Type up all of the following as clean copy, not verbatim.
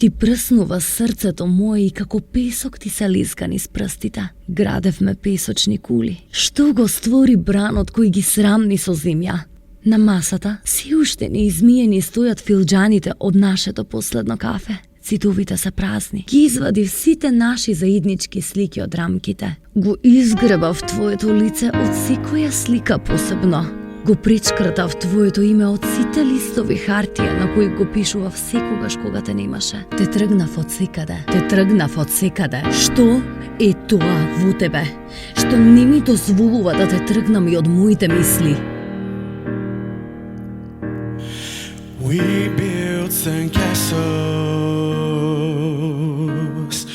Ти прснува срцето мое и како песок ти се лиска низ прстите. Градевме песочни кули. Што го створи бранот кој ги срамни со земја? На масата си уште неизмиени стојат филџаните од нашето последно кафе. Цидовите се празни. Ги извади сите наши заеднички слики од рамките. Го изгребав твоето лице од секоја слика посебно. Го пречкртав твоето име од сите листови хартија на кои го пишував секогаш кога те немаше. Те тргнав од секаде. Што е тоа во тебе? Што не ми дозволува да те тргнам и од моите мисли? We built sandcastles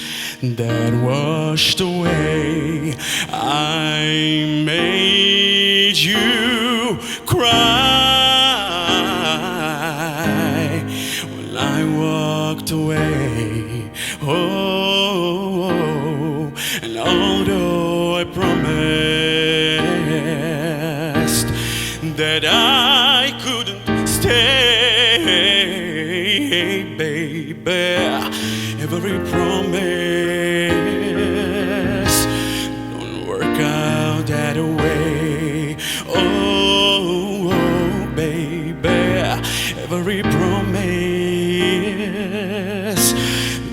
that washed away. I made you cry when I walked away. Oh, and although I promised that I couldn't stay, baby, every promise don't work out that way. Oh, baby, every promise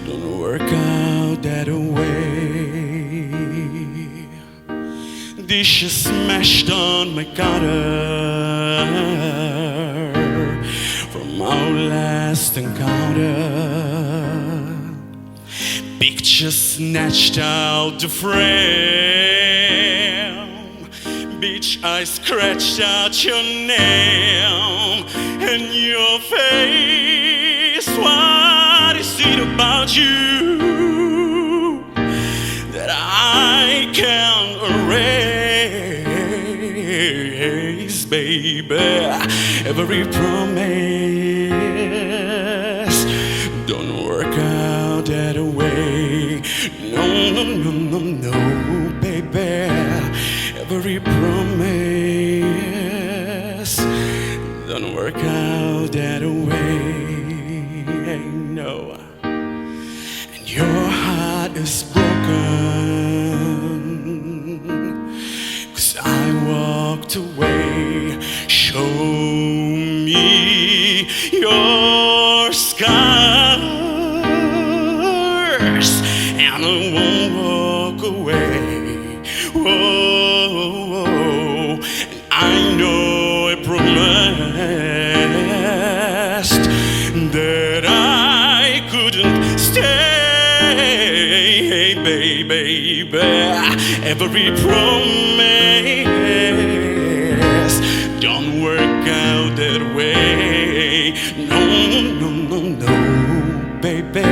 don't work out that way. Dishes smashed on my counter from our last encounter. Pictures snatched out the frame. Bitch, I scratched out your name and your face. What is it about you that I can't erase, baby? Every promise don't work out that way. No, no, no, no, no, baby. Every promise don't work out that way. No. And your heart is broken 'cause I walked away. Show me your scars and I won't walk away. Whoa, and I know I promised that I couldn't stay, baby. Every promise don't work out that way. No, no, no, no, baby.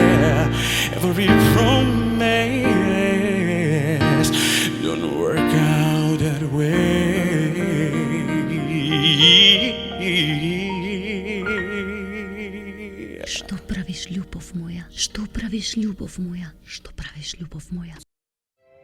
Every promise don't work out that way. Што правиш, љубов моја? Што правиш, љубов моја? Што правиш, љубов моја?